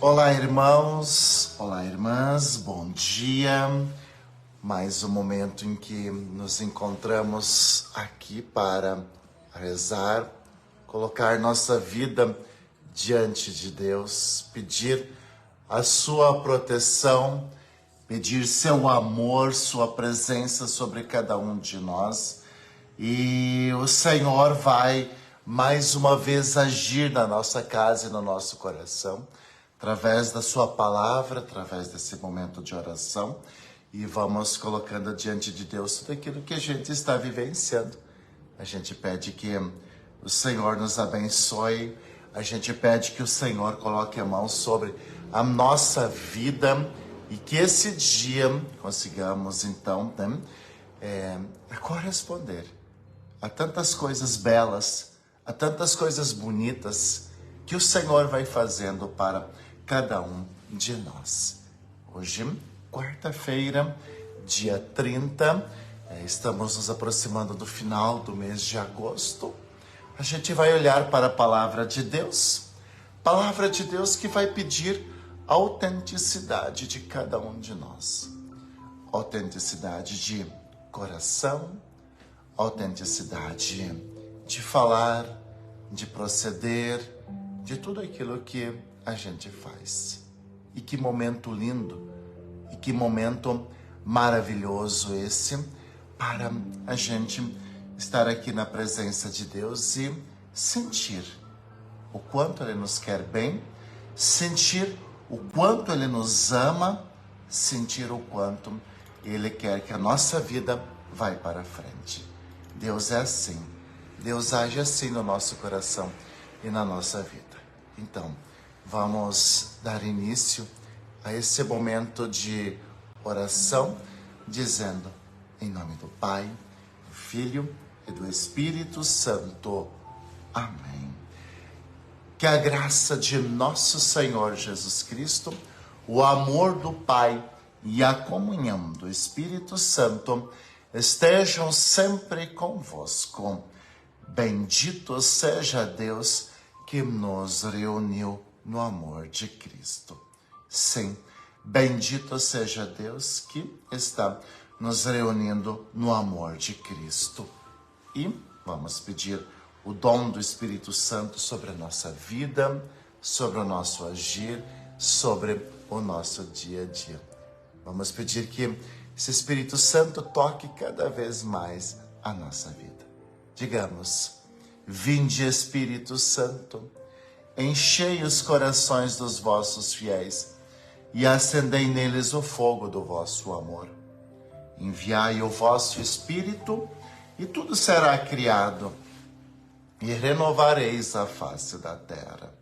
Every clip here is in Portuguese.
Olá, irmãos, olá, irmãs, bom dia. Mais um momento em que nos encontramos aqui para rezar, colocar nossa vida diante de Deus, pedir a sua proteção, pedir seu amor, sua presença sobre cada um de nós. E o Senhor vai mais uma vez agir na nossa casa e no nosso coração, através da sua palavra, através desse momento de oração, e vamos colocando diante de Deus tudo aquilo que a gente está vivenciando. A gente pede que o Senhor nos abençoe, a gente pede que o Senhor coloque a mão sobre a nossa vida e que esse dia consigamos então corresponder a tantas coisas belas, a tantas coisas bonitas que o Senhor vai fazendo para cada um de nós. Hoje, quarta-feira, dia 30, estamos nos aproximando do final do mês de agosto. A gente vai olhar para a palavra de Deus que vai pedir a autenticidade de cada um de nós. Autenticidade de coração, autenticidade de falar, de proceder, de tudo aquilo que a gente faz. E que momento lindo, e que momento maravilhoso esse para a gente estar aqui na presença de Deus e sentir o quanto Ele nos quer bem, sentir o quanto Ele nos ama, sentir o quanto Ele quer que a nossa vida vá para frente. Deus é assim, Deus age assim no nosso coração e na nossa vida. Então, vamos dar início a esse momento de oração, dizendo, em nome do Pai, do Filho e do Espírito Santo. Amém. Que a graça de nosso Senhor Jesus Cristo, o amor do Pai e a comunhão do Espírito Santo estejam sempre convosco. Bendito seja Deus que nos reuniu no amor de Cristo. Sim, bendito seja Deus que está nos reunindo no amor de Cristo. E vamos pedir o dom do Espírito Santo sobre a nossa vida, sobre o nosso agir, sobre o nosso dia a dia. Vamos pedir que esse Espírito Santo toque cada vez mais a nossa vida. Digamos, vinde Espírito Santo, enchei os corações dos vossos fiéis e acendei neles o fogo do vosso amor. Enviai o vosso Espírito e tudo será criado e renovareis a face da terra.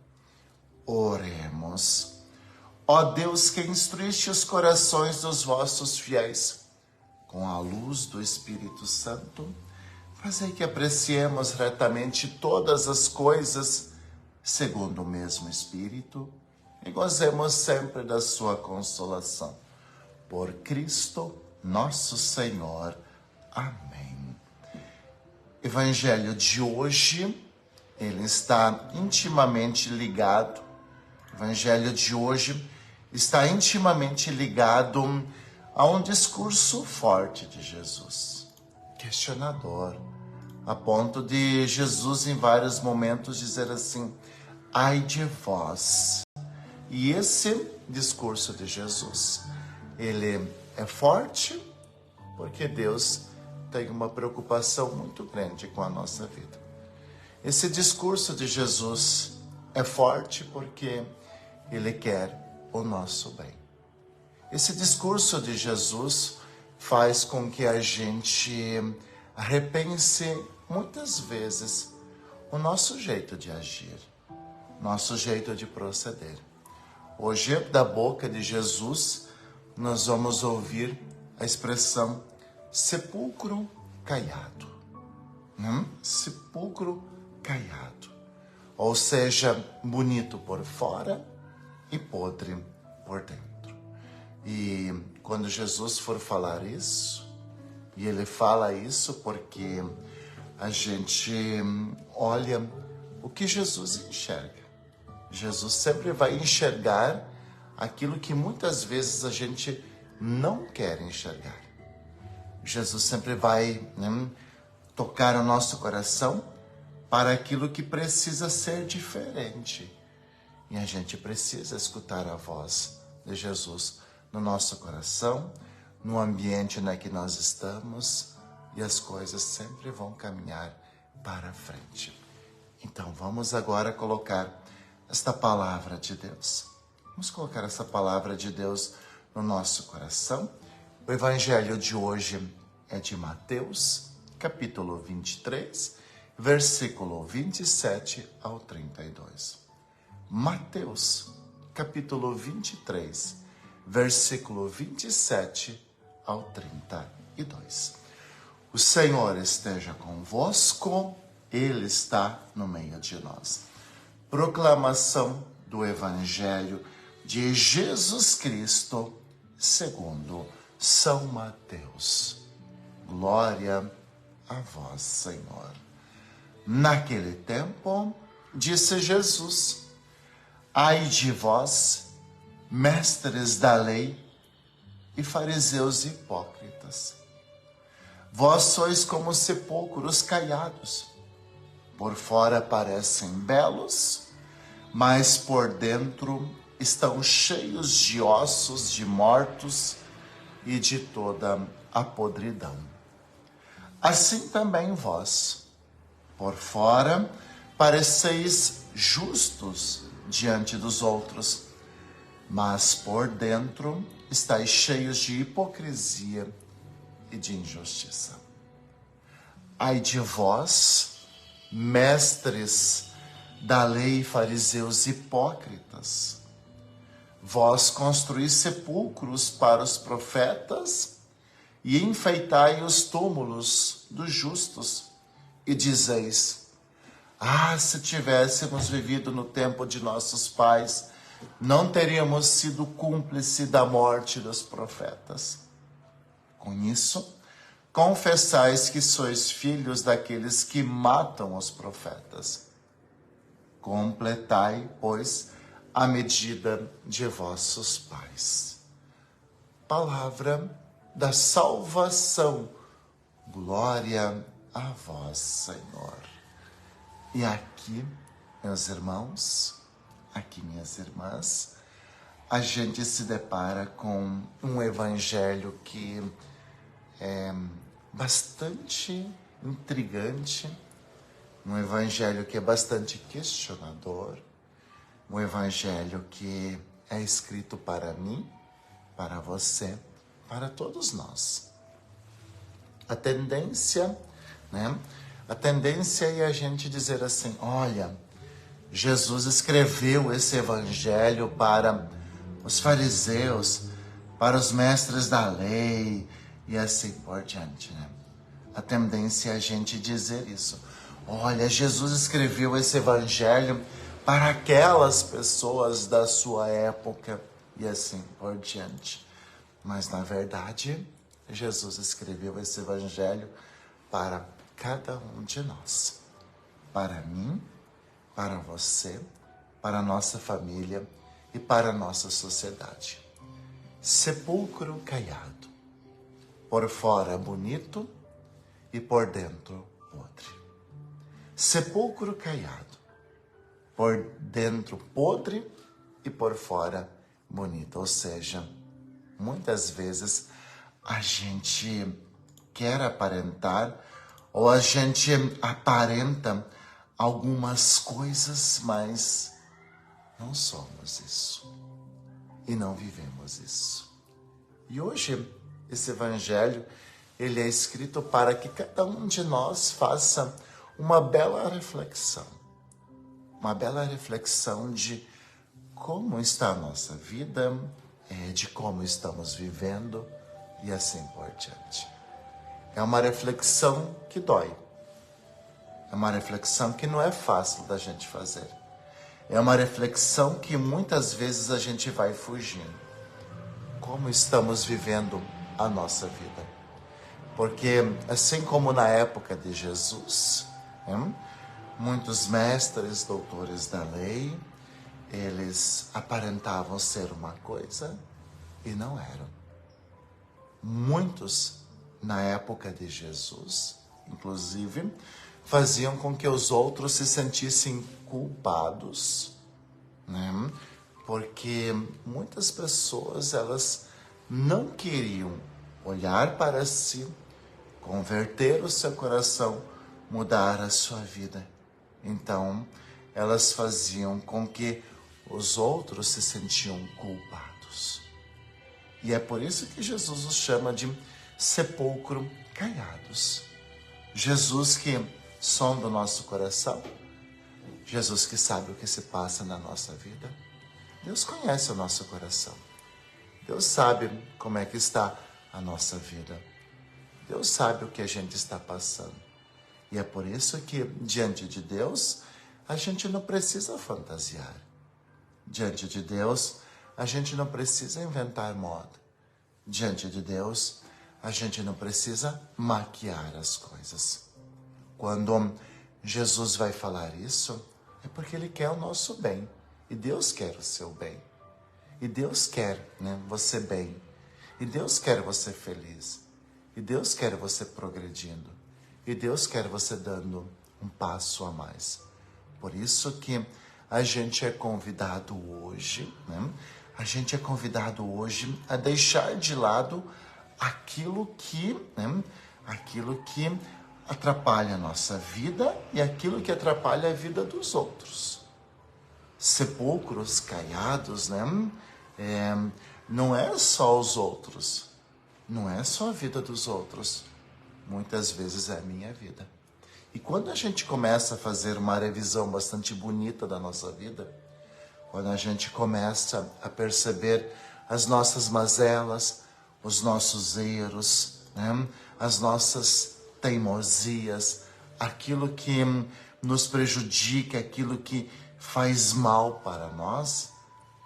Oremos. Ó Deus, que instruíste os corações dos vossos fiéis com a luz do Espírito Santo, fazei que apreciemos retamente todas as coisas segundo o mesmo Espírito e gozemos sempre da sua consolação. Por Cristo nosso Senhor. Amém. Evangelho de hoje, ele está intimamente ligado. O Evangelho de hoje está intimamente ligado a um discurso forte de Jesus, questionador, a ponto de Jesus em vários momentos dizer assim, ai de vós. E esse discurso de Jesus, ele é forte porque Deus tem uma preocupação muito grande com a nossa vida. Esse discurso de Jesus é forte porque Ele quer o nosso bem. Esse discurso de Jesus faz com que a gente repense muitas vezes o nosso jeito de agir, nosso jeito de proceder. Hoje, da boca de Jesus, nós vamos ouvir a expressão sepulcro caiado. Sepulcro caiado. Ou seja, bonito por fora e podre por dentro. E quando Jesus for falar isso, e ele fala isso porque a gente olha o que Jesus enxerga. Jesus sempre vai enxergar aquilo que muitas vezes a gente não quer enxergar. Jesus sempre vai, tocar o nosso coração para aquilo que precisa ser diferente. E a gente precisa escutar a voz de Jesus no nosso coração, no ambiente em que nós estamos, e as coisas sempre vão caminhar para frente. Então vamos agora colocar esta palavra de Deus. Vamos colocar essa palavra de Deus no nosso coração. O evangelho de hoje é de Mateus, capítulo 23, versículo 27 ao 32. Mateus, capítulo 23, versículo 27 ao 32. O Senhor esteja convosco, Ele está no meio de nós. Proclamação do Evangelho de Jesus Cristo, segundo São Mateus. Glória a vós, Senhor. Naquele tempo, disse Jesus: ai de vós, mestres da lei e fariseus hipócritas. Vós sois como sepulcros caiados. Por fora parecem belos, mas por dentro estão cheios de ossos de mortos e de toda a podridão. Assim também vós, por fora, pareceis justos diante dos outros, mas por dentro estáis cheios de hipocrisia e de injustiça. Ai de vós, mestres da lei, fariseus hipócritas, vós construís sepulcros para os profetas e enfeitai os túmulos dos justos, e dizeis: se tivéssemos vivido no tempo de nossos pais, não teríamos sido cúmplice da morte dos profetas. Com isso, confessais que sois filhos daqueles que matam os profetas. Completai, pois, a medida de vossos pais. Palavra da salvação. Glória a vós, Senhor. E aqui, meus irmãos, aqui, minhas irmãs, a gente se depara com um evangelho que é bastante intrigante, um evangelho que é bastante questionador, um evangelho que é escrito para mim, para você, para todos nós. A tendência é a gente dizer assim: olha, Jesus escreveu esse evangelho para os fariseus, para os mestres da lei e assim por diante, né? A tendência é a gente dizer isso. Olha, Jesus escreveu esse evangelho para aquelas pessoas da sua época e assim por diante. Mas, na verdade, Jesus escreveu esse evangelho para cada um de nós. Para mim, para você, para a nossa família e para a nossa sociedade. Sepulcro caiado. Por fora bonito e por dentro podre. Sepulcro caiado. Por dentro podre e por fora bonito. Ou seja, muitas vezes a gente quer aparentar ou a gente aparenta algumas coisas, mas não somos isso e não vivemos isso. E hoje esse evangelho, ele é escrito para que cada um de nós faça uma bela reflexão de como está a nossa vida, de como estamos vivendo e assim por diante. É uma reflexão que dói. É uma reflexão que não é fácil da gente fazer. É uma reflexão que muitas vezes a gente vai fugindo. Como estamos vivendo a nossa vida? Porque assim como na época de Jesus, muitos mestres, doutores da lei, eles aparentavam ser uma coisa e não eram. Muitos, na época de Jesus, inclusive, faziam com que os outros se sentissem culpados, né? Porque muitas pessoas, elas não queriam olhar para si, converter o seu coração, mudar a sua vida. Então, elas faziam com que os outros se sentiam culpados. E é por isso que Jesus os chama de sepulcro caiados. Jesus que sonda o nosso coração, Jesus que sabe o que se passa na nossa vida. Deus conhece o nosso coração. Deus sabe como é que está a nossa vida. Deus sabe o que a gente está passando. E é por isso que, diante de Deus, a gente não precisa fantasiar. Diante de Deus, a gente não precisa inventar moda. Diante de Deus, a gente não precisa maquiar as coisas. Quando Jesus vai falar isso, é porque Ele quer o nosso bem. E Deus quer o seu bem. E Deus quer, né, você bem. E Deus quer você feliz. E Deus quer você progredindo. E Deus quer você dando um passo a mais. Por isso que a gente é convidado hoje, né? A gente é convidado hoje a deixar de lado aquilo que, né, aquilo que atrapalha a nossa vida e aquilo que atrapalha a vida dos outros. Sepulcros caiados, né? Não é só os outros, não é só a vida dos outros, muitas vezes é a minha vida. E quando a gente começa a fazer uma revisão bastante bonita da nossa vida, quando a gente começa a perceber as nossas mazelas, os nossos erros, né? As nossas teimosias, aquilo que nos prejudica, aquilo que faz mal para nós,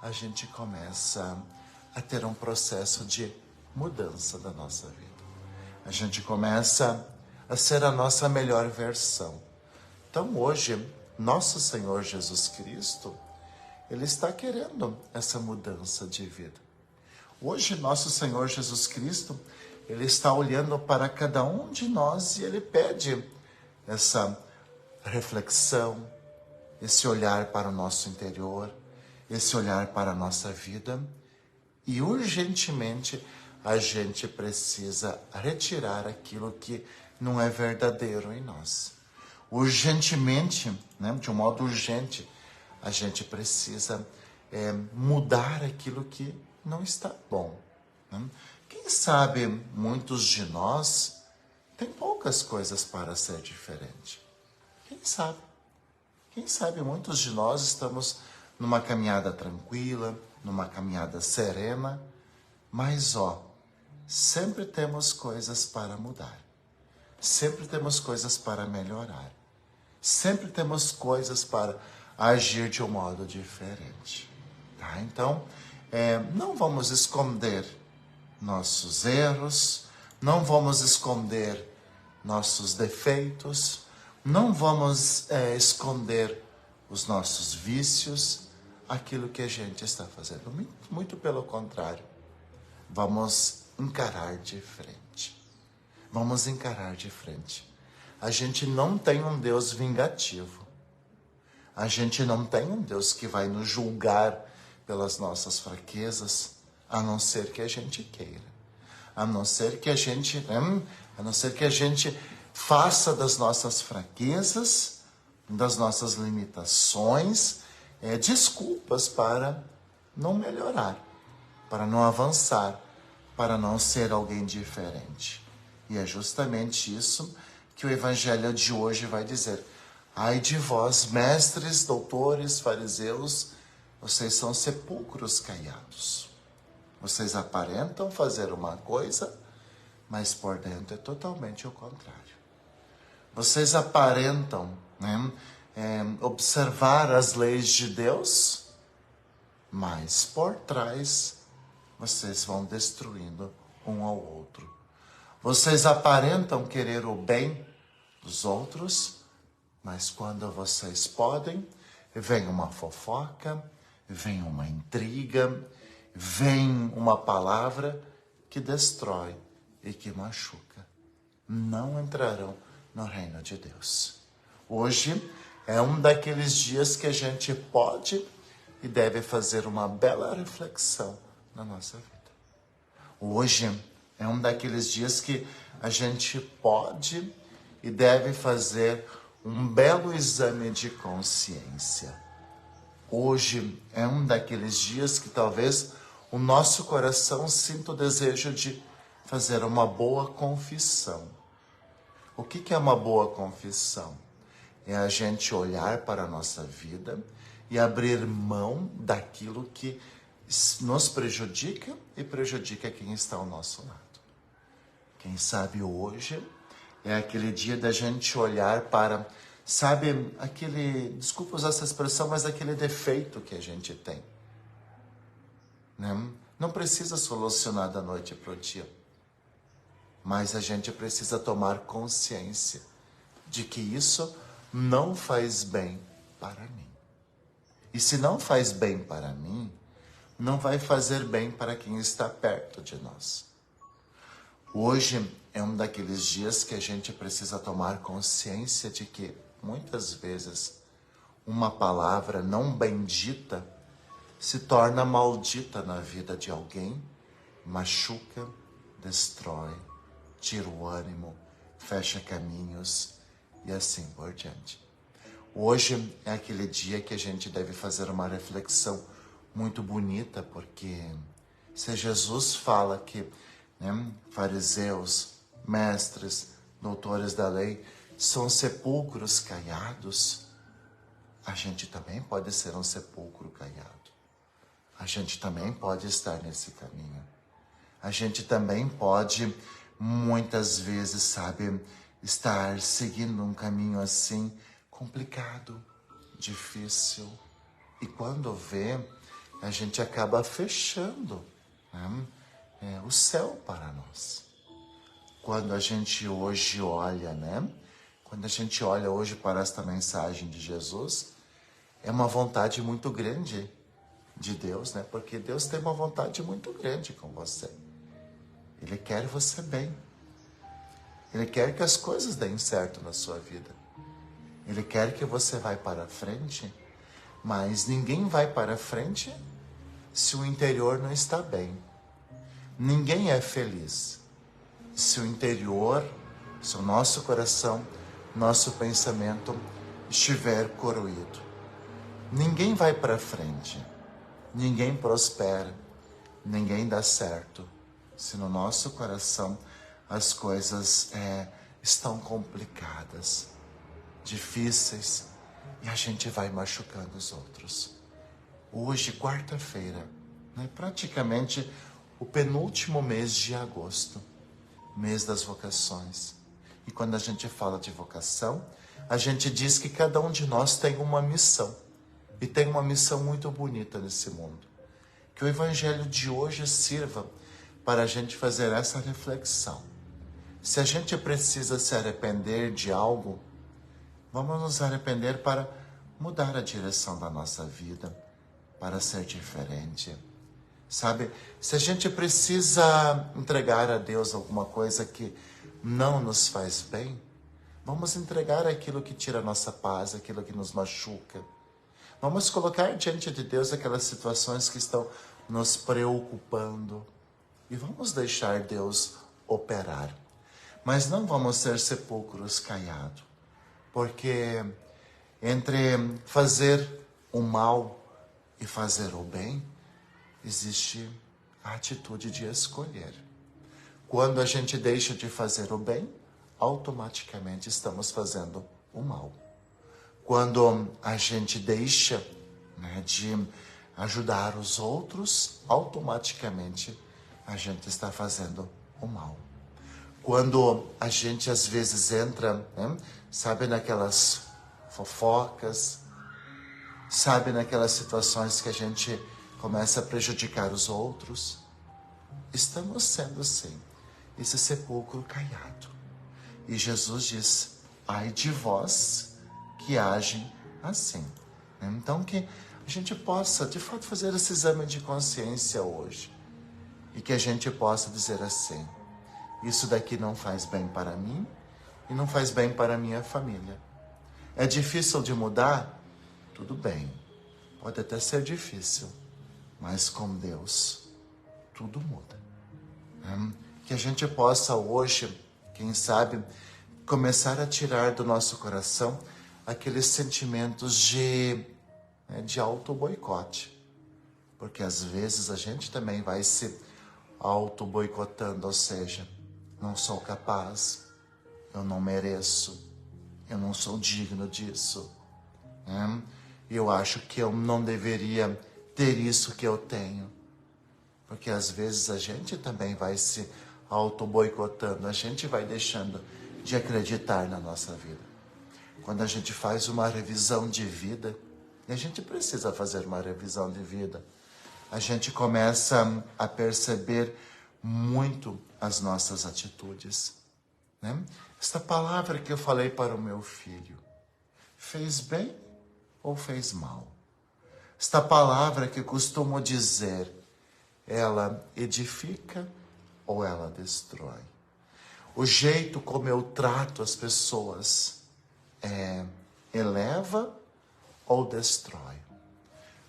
a gente começa a ter um processo de mudança da nossa vida. A gente começa a ser a nossa melhor versão. Então hoje, nosso Senhor Jesus Cristo, Ele está querendo essa mudança de vida. Hoje, nosso Senhor Jesus Cristo, Ele está olhando para cada um de nós e Ele pede essa reflexão, esse olhar para o nosso interior, esse olhar para a nossa vida. E urgentemente a gente precisa retirar aquilo que não é verdadeiro em nós. Urgentemente, né, de um modo urgente, a gente precisa mudar aquilo que não está bom. Né? Quem sabe muitos de nós têm poucas coisas para ser diferente. Quem sabe? Quem sabe muitos de nós estamos numa caminhada tranquila, numa caminhada serena, mas sempre temos coisas para mudar. Sempre temos coisas para melhorar. Sempre temos coisas para agir de um modo diferente. Tá? Então, não vamos esconder nossos erros, não vamos esconder nossos defeitos, não vamos esconder os nossos vícios, aquilo que a gente está fazendo. Muito, muito pelo contrário. Vamos encarar de frente. Vamos encarar de frente. A gente não tem um Deus vingativo. A gente não tem um Deus que vai nos julgar pelas nossas fraquezas, a não ser que a gente queira. A não ser que a gente faça das nossas fraquezas, das nossas limitações, desculpas para não melhorar, para não avançar, para não ser alguém diferente. E é justamente isso que o Evangelho de hoje vai dizer. Ai de vós, mestres, doutores, fariseus, vocês são sepulcros caiados. Vocês aparentam fazer uma coisa, mas por dentro é totalmente o contrário. Vocês aparentam, né, observar as leis de Deus, mas por trás vocês vão destruindo um ao outro. Vocês aparentam querer o bem dos outros, mas quando vocês podem, vem uma fofoca, vem uma intriga, vem uma palavra que destrói e que machuca. Não entrarão no reino de Deus. Hoje é um daqueles dias que a gente pode e deve fazer uma bela reflexão na nossa vida. Hoje é um daqueles dias que a gente pode e deve fazer um belo exame de consciência. Hoje é um daqueles dias que talvez o nosso coração sinta o desejo de fazer uma boa confissão. O que é uma boa confissão? É a gente olhar para a nossa vida e abrir mão daquilo que nos prejudica e prejudica quem está ao nosso lado. Quem sabe hoje é aquele dia da gente olhar para, sabe, aquele, desculpa usar essa expressão, mas aquele defeito que a gente tem. Né? Não precisa solucionar da noite para o dia, mas a gente precisa tomar consciência de que isso não faz bem para mim. E se não faz bem para mim, não vai fazer bem para quem está perto de nós. Hoje é um daqueles dias que a gente precisa tomar consciência de que, muitas vezes, uma palavra não bendita se torna maldita na vida de alguém, machuca, destrói, tira o ânimo, fecha caminhos e assim por diante. Hoje é aquele dia que a gente deve fazer uma reflexão muito bonita, porque se Jesus fala que fariseus, mestres, doutores da lei são sepulcros caiados, a gente também pode ser um sepulcro caiado. A gente também pode estar nesse caminho. A gente também pode, muitas vezes, sabe, estar seguindo um caminho assim, complicado, difícil. E quando vê, a gente acaba fechando o céu para nós. Quando a gente hoje olha, Quando a gente olha hoje para esta mensagem de Jesus, é uma vontade muito grande de Deus, Porque Deus tem uma vontade muito grande com você. Ele quer você bem. Ele quer que as coisas deem certo na sua vida. Ele quer que você vá para frente, mas ninguém vai para frente se o interior não está bem. Ninguém é feliz se o interior, se o nosso coração, nosso pensamento estiver corroído. Ninguém vai para frente, ninguém prospera, ninguém dá certo se no nosso coração as coisas estão complicadas, difíceis, e a gente vai machucando os outros. Hoje, quarta-feira, praticamente o penúltimo mês de agosto, mês das vocações. E quando a gente fala de vocação, a gente diz que cada um de nós tem uma missão. E tem uma missão muito bonita nesse mundo. Que o Evangelho de hoje sirva para a gente fazer essa reflexão. Se a gente precisa se arrepender de algo, vamos nos arrepender para mudar a direção da nossa vida, para ser diferente. Sabe, se a gente precisa entregar a Deus alguma coisa que não nos faz bem, vamos entregar aquilo que tira a nossa paz, aquilo que nos machuca. Vamos colocar diante de Deus aquelas situações que estão nos preocupando e vamos deixar Deus operar. Mas não vamos ser sepulcros caiados, porque entre fazer o mal e fazer o bem, existe a atitude de escolher. Quando a gente deixa de fazer o bem, automaticamente estamos fazendo o mal. Quando a gente deixa de ajudar os outros, automaticamente a gente está fazendo o mal. Quando a gente às vezes entra, sabe, naquelas fofocas, sabe, naquelas situações que a gente começa a prejudicar os outros, estamos sendo, sim, esse sepulcro caiado. E Jesus diz, ai de vós que agem assim. Então que a gente possa, de fato, fazer esse exame de consciência hoje. E que a gente possa dizer assim, isso daqui não faz bem para mim e não faz bem para a minha família. É difícil de mudar? Tudo bem, pode até ser difícil, mas com Deus tudo muda. Que a gente possa hoje, quem sabe, começar a tirar do nosso coração aqueles sentimentos de auto-boicote. Porque às vezes a gente também vai se auto-boicotando, ou seja, não sou capaz, eu não mereço, eu não sou digno disso. Eu acho que eu não deveria ter isso que eu tenho. Porque às vezes a gente também vai se auto-boicotando, a gente vai deixando de acreditar na nossa vida. Quando a gente faz uma revisão de vida, e a gente precisa fazer uma revisão de vida, a gente começa a perceber muito as nossas atitudes. Esta palavra que eu falei para o meu filho, fez bem ou fez mal? Esta palavra que eu costumo dizer, ela edifica ou ela destrói? O jeito como eu trato as pessoas, eleva ou destrói?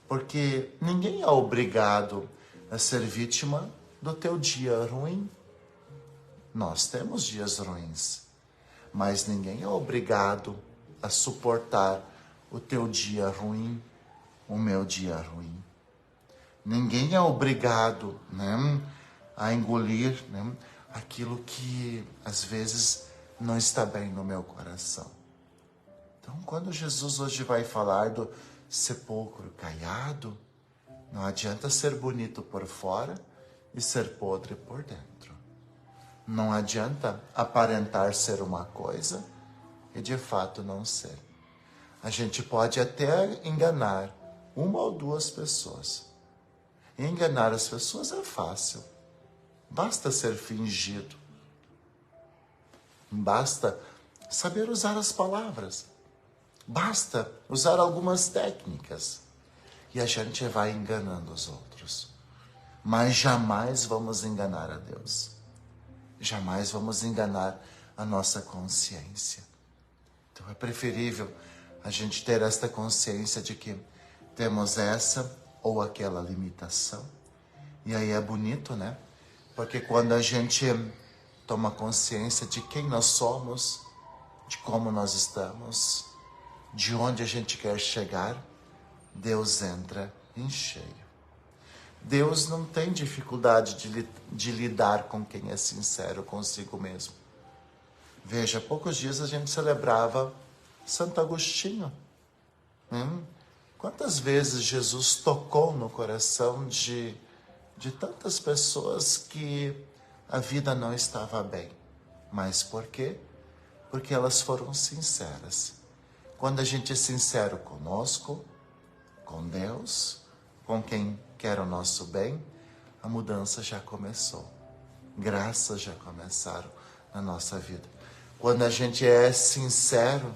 Porque ninguém é obrigado a ser vítima do teu dia ruim. Nós temos dias ruins, mas ninguém é obrigado a suportar o teu dia ruim, o meu dia ruim. Ninguém é obrigado, a engolir, aquilo que às vezes não está bem no meu coração. Então, quando Jesus hoje vai falar do sepulcro caiado, não adianta ser bonito por fora e ser podre por dentro. Não adianta aparentar ser uma coisa e de fato não ser. A gente pode até enganar uma ou duas pessoas. E enganar as pessoas é fácil. Basta ser fingido. Basta saber usar as palavras. Basta usar algumas técnicas. E a gente vai enganando os outros. Mas jamais vamos enganar a Deus. Jamais vamos enganar a nossa consciência. Então é preferível a gente ter esta consciência de que temos essa ou aquela limitação. E aí é bonito, Porque quando a gente toma consciência de quem nós somos, de como nós estamos, de onde a gente quer chegar, Deus entra em cheio. Deus não tem dificuldade de lidar com quem é sincero consigo mesmo. Veja, há poucos dias a gente celebrava Santo Agostinho. Quantas vezes Jesus tocou no coração de tantas pessoas que a vida não estava bem. Mas por quê? Porque elas foram sinceras. Quando a gente é sincero conosco, com Deus, com quem quer o nosso bem, a mudança já começou. Graças já começaram na nossa vida. Quando a gente é sincero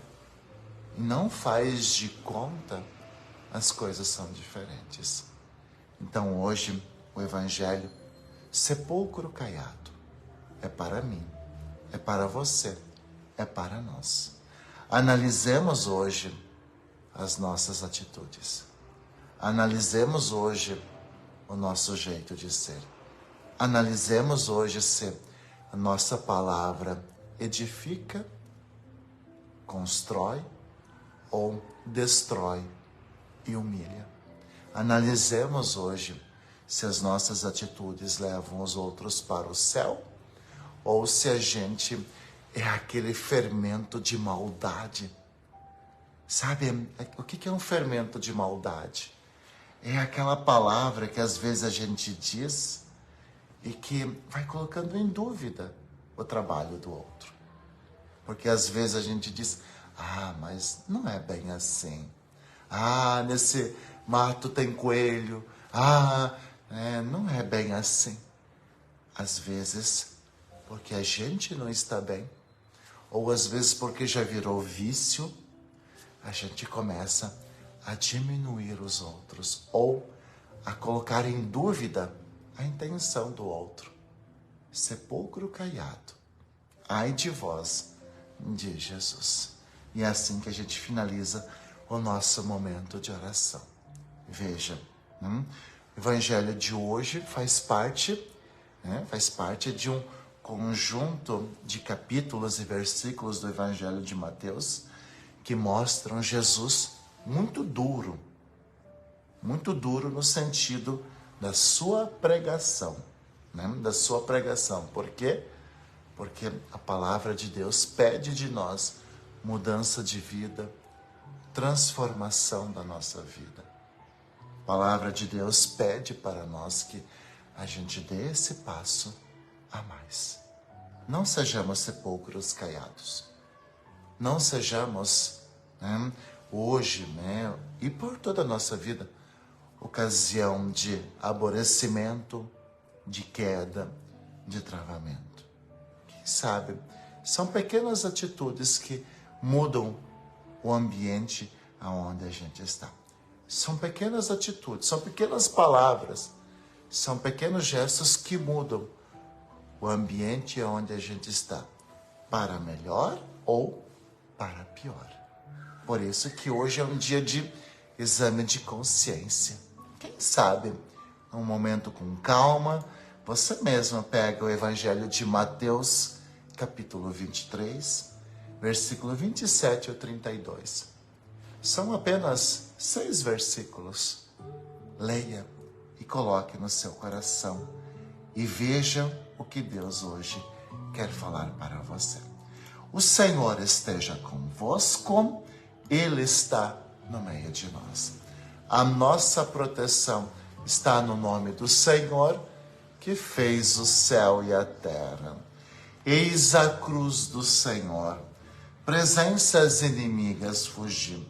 e não faz de conta, as coisas são diferentes. Então hoje, o Evangelho, sepulcro caiado, é para mim, é para você, é para nós. Analisemos hoje as nossas atitudes. Analisemos hoje o nosso jeito de ser. Analisemos hoje se a nossa palavra edifica, constrói ou destrói e humilha. Analisemos hoje se as nossas atitudes levam os outros para o céu ou se a gente é aquele fermento de maldade. Sabe, o que é um fermento de maldade? É aquela palavra que às vezes a gente diz e que vai colocando em dúvida o trabalho do outro. Porque às vezes a gente diz, mas não é bem assim. Nesse mato tem coelho. Não é bem assim. Às vezes, porque a gente não está bem, ou às vezes porque já virou vício, a gente começa a diminuir os outros ou a colocar em dúvida a intenção do outro. Sepulcro caiado, ai de vós, diz Jesus. E é assim que a gente finaliza o nosso momento de oração. Veja, o Evangelho de hoje faz parte de um conjunto de capítulos e versículos do Evangelho de Mateus que mostram Jesus muito duro no sentido da sua pregação, da sua pregação. Por quê? Porque a palavra de Deus pede de nós mudança de vida, transformação da nossa vida. A palavra de Deus pede para nós que a gente dê esse passo a mais. Não sejamos sepulcros caiados. Não sejamos, hoje, e por toda a nossa vida, ocasião de aborrecimento, de queda, de travamento. Quem sabe, são pequenas atitudes que mudam o ambiente aonde a gente está. São pequenas atitudes, são pequenas palavras, são pequenos gestos que mudam o ambiente onde a gente está, para melhor ou para pior. Por isso que hoje é um dia de exame de consciência. Quem sabe, num momento com calma, você mesmo pega o Evangelho de Mateus, capítulo 23, versículo 27 ao 32. São apenas 6 versículos. Leia e coloque no seu coração e veja o que Deus hoje quer falar para você. O Senhor esteja convosco, Ele está no meio de nós. A nossa proteção está no nome do Senhor, que fez o céu e a terra. Eis a cruz do Senhor, presenças inimigas fugiu.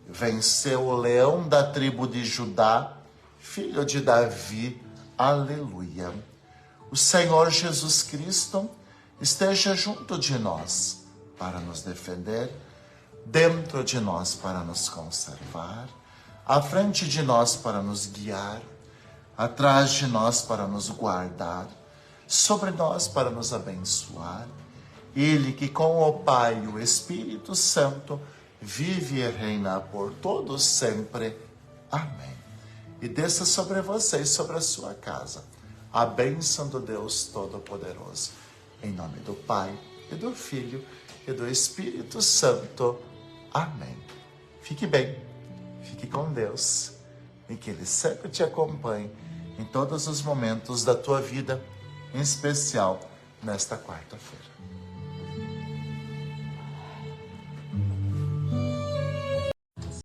Venceu o leão da tribo de Judá, filho de Davi, aleluia. O Senhor Jesus Cristo esteja junto de nós para nos defender, dentro de nós para nos conservar, à frente de nós para nos guiar, atrás de nós para nos guardar, sobre nós para nos abençoar. Ele que com o Pai e o Espírito Santo vive e reina por todos sempre. Amém. E desça sobre você e sobre a sua casa a bênção do Deus Todo-Poderoso. Em nome do Pai, e do Filho, e do Espírito Santo. Amém. Fique bem, fique com Deus, e que Ele sempre te acompanhe em todos os momentos da tua vida, em especial nesta quarta-feira.